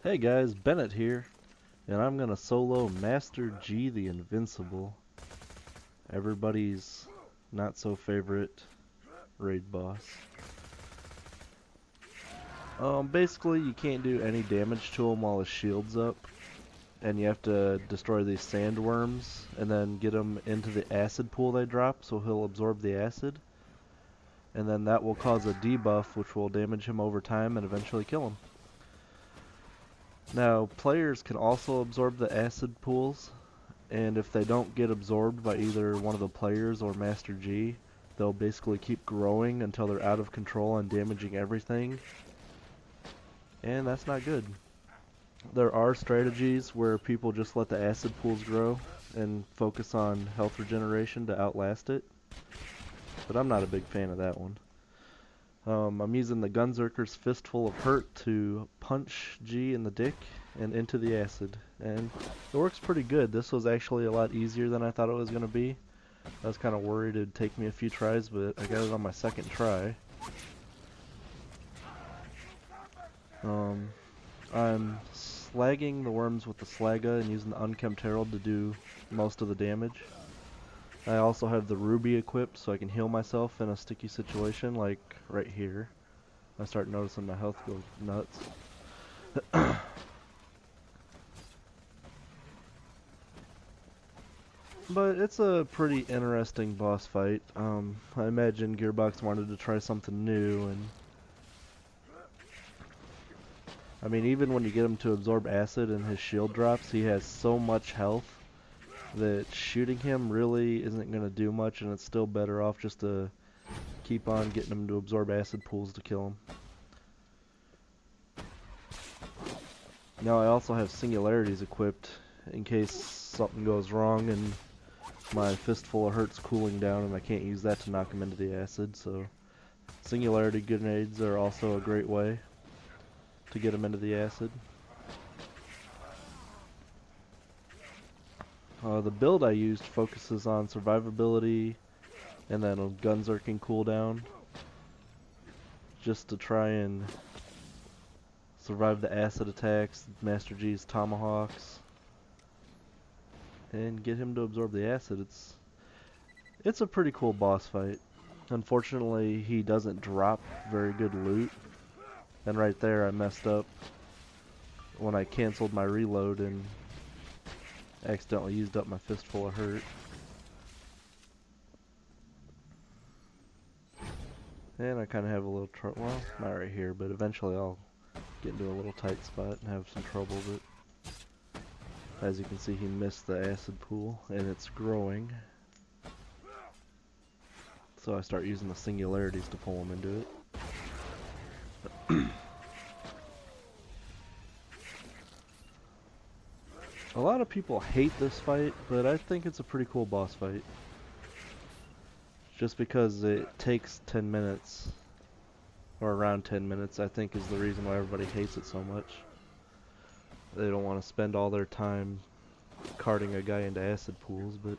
Hey guys, Bennett here, and I'm gonna solo Master G the Invincible, everybody's not so favorite raid boss. Basically you can't do any damage to him while his shield's up, and you have to destroy these sandworms and then get him into the acid pool they drop so he'll absorb the acid, and then that will cause a debuff which will damage him over time and eventually kill him. Now, players can also absorb the acid pools, and if they don't get absorbed by either one of the players or Master G, they'll basically keep growing until they're out of control and damaging everything, and that's not good. There are strategies where people just let the acid pools grow and focus on health regeneration to outlast it, but I'm not a big fan of that one. I'm using the Gunzerker's Fistful of Hurt to punch G in the dick and into the acid, and it works pretty good. This was actually a lot easier than I thought it was going to be. I was kind of worried it'd take me a few tries, but I got it on my second try. I'm slagging the worms with the Slagga and using the Unkempt Herald to do most of the damage. I also have the Ruby equipped so I can heal myself in a sticky situation, like right here. I start noticing my health go nuts. But it's a pretty interesting boss fight. I imagine Gearbox wanted to try something new, and I mean, even when you get him to absorb acid and his shield drops, he has so much health that shooting him really isn't going to do much, and it's still better off just to keep on getting him to absorb acid pools to kill him. Now I also have Singularities equipped in case something goes wrong and my Fistful of Hurt's cooling down and I can't use that to knock him into the acid, so Singularity Grenades are also a great way to get him into the acid. The build I used focuses on survivability and then a Gunzerking cooldown, just to try and survive the acid attacks, Master G's tomahawks, and get him to absorb the acid. It's a pretty cool boss fight. Unfortunately, he doesn't drop very good loot, and right there I messed up when I canceled my reload and accidentally used up my Fistful of Hurt. And I kind of have a little trouble, well, not right here, but eventually I'll get into a little tight spot and have some trouble, but as you can see, he missed the acid pool, and it's growing. So I start using the Singularities to pull him into it. A lot of people hate this fight, but I think it's a pretty cool boss fight. Just because it takes 10 minutes, or around 10 minutes, I think is the reason why everybody hates it so much. They don't want to spend all their time carting a guy into acid pools, but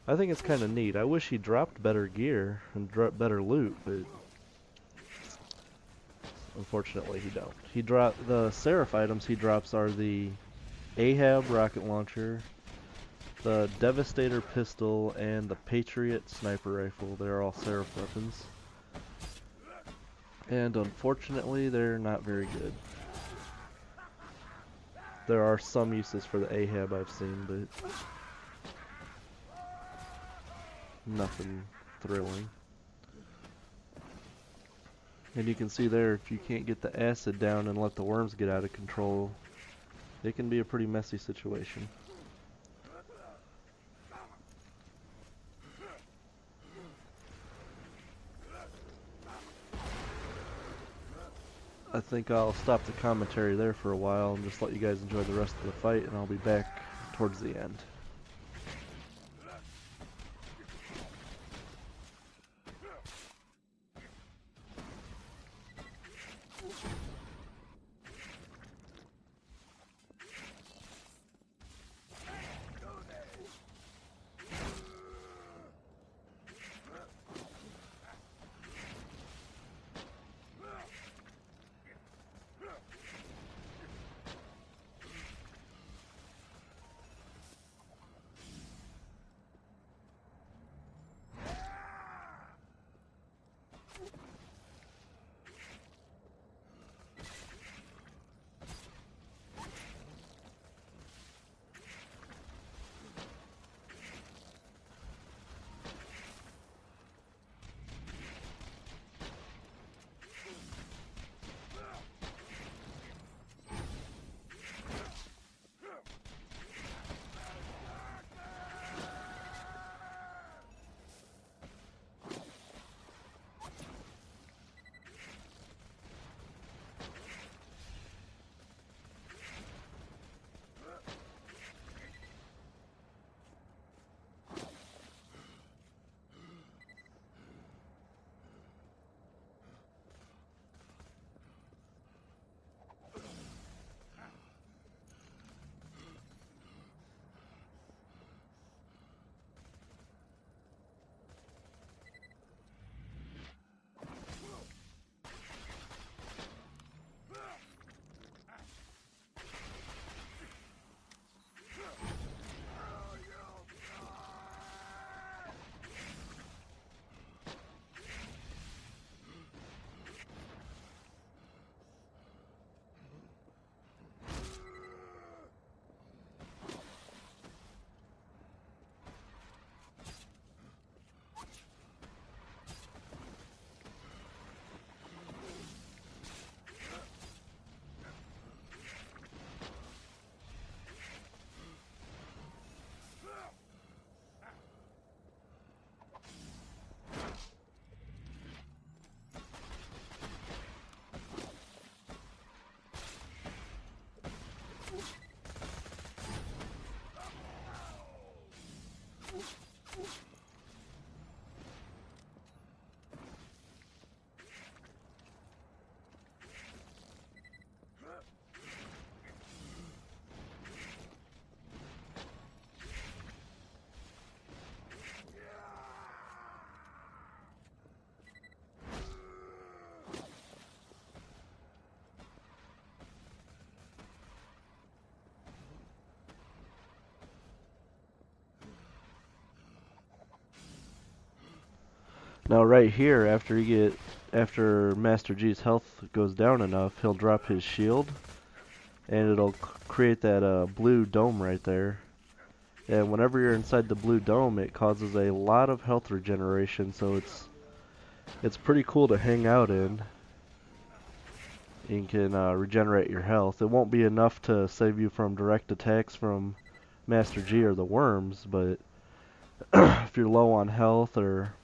I think it's kind of neat. I wish he dropped better gear and dropped better loot, but unfortunately he don't. The Seraph items he drops are the Ahab rocket launcher, the Devastator pistol, and the Patriot sniper rifle. They're all Seraph weapons. And unfortunately, they're not very good. There are some uses for the Ahab I've seen, but nothing thrilling. And you can see there, if you can't get the acid down and let the worms get out of control, it can be a pretty messy situation. I think I'll stop the commentary there for a while and just let you guys enjoy the rest of the fight, and I'll be back towards the end. Now right here, after Master G's health goes down enough, he'll drop his shield, and it'll create that blue dome right there. And whenever you're inside the blue dome, it causes a lot of health regeneration, so it's pretty cool to hang out in. You can regenerate your health. It won't be enough to save you from direct attacks from Master G or the worms, but if you're low on health or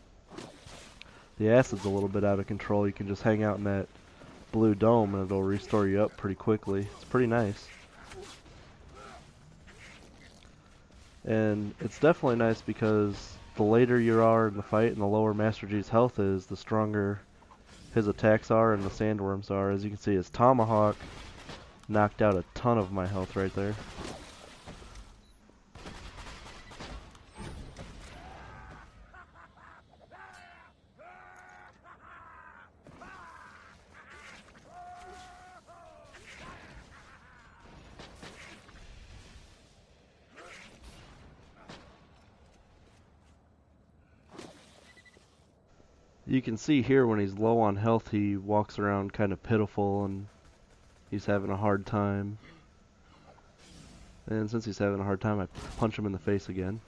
the acid's a little bit out of control, you can just hang out in that blue dome and it'll restore you up pretty quickly. It's pretty nice. And it's definitely nice because the later you are in the fight and the lower Master G's health is, the stronger his attacks are and the sandworms are. As you can see, his tomahawk knocked out a ton of my health right there. You can see here when he's low on health, he walks around kind of pitiful and he's having a hard time. And since he's having a hard time, I punch him in the face again.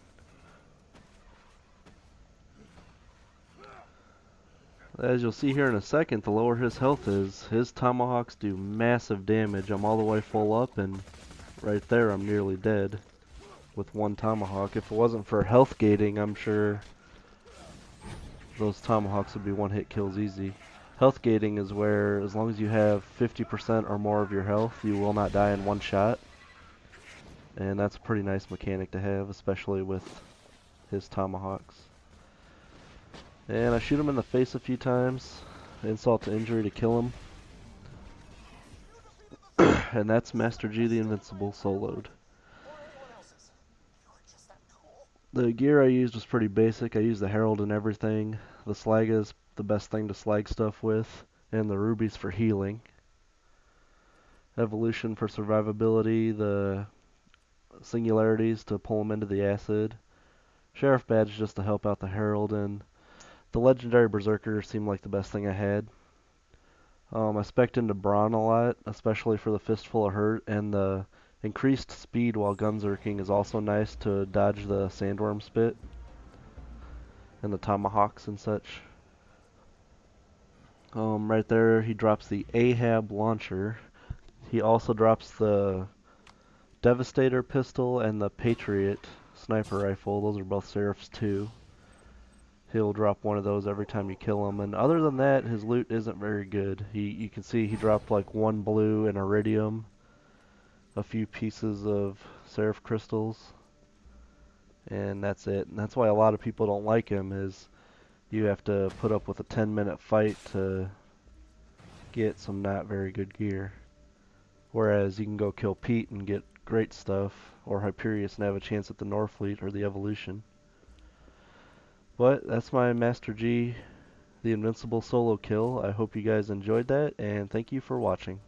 As you'll see here in a second, the lower his health is, his tomahawks do massive damage. I'm all the way full up, and right there I'm nearly dead with one tomahawk. If it wasn't for health gating, I'm sure those tomahawks would be one-hit kills easy. Health gating is where, as long as you have 50% or more of your health, you will not die in one shot. And that's a pretty nice mechanic to have, especially with his tomahawks. And I shoot him in the face a few times, insult to injury to kill him. And that's Master G the Invincible soloed. The gear I used was pretty basic. I used the Herald and everything. The slag is the best thing to slag stuff with, and the rubies for healing. Evolution for survivability, the singularities to pull them into the acid. Sheriff badge just to help out the Herald, and the legendary berserker seemed like the best thing I had. I spec'd into Brawn a lot, especially for the Fistful of Hurt, and the increased speed while gunzerking is also nice to dodge the sandworm spit and the tomahawks and such. Right there he drops the Ahab launcher. He also drops the Devastator pistol and the Patriot sniper rifle. Those are both Seraphs too. He'll drop one of those every time you kill him, and other than that, his loot isn't very good. You can see he dropped like one blue and iridium, a few pieces of Seraph crystals, and that's it. And that's why a lot of people don't like him, is you have to put up with a 10-minute fight to get some not very good gear. Whereas you can go kill Pete and get great stuff, or Hyperius and have a chance at the Norfleet or the Evolution. But that's my Master G, the Invincible solo kill. I hope you guys enjoyed that, and thank you for watching.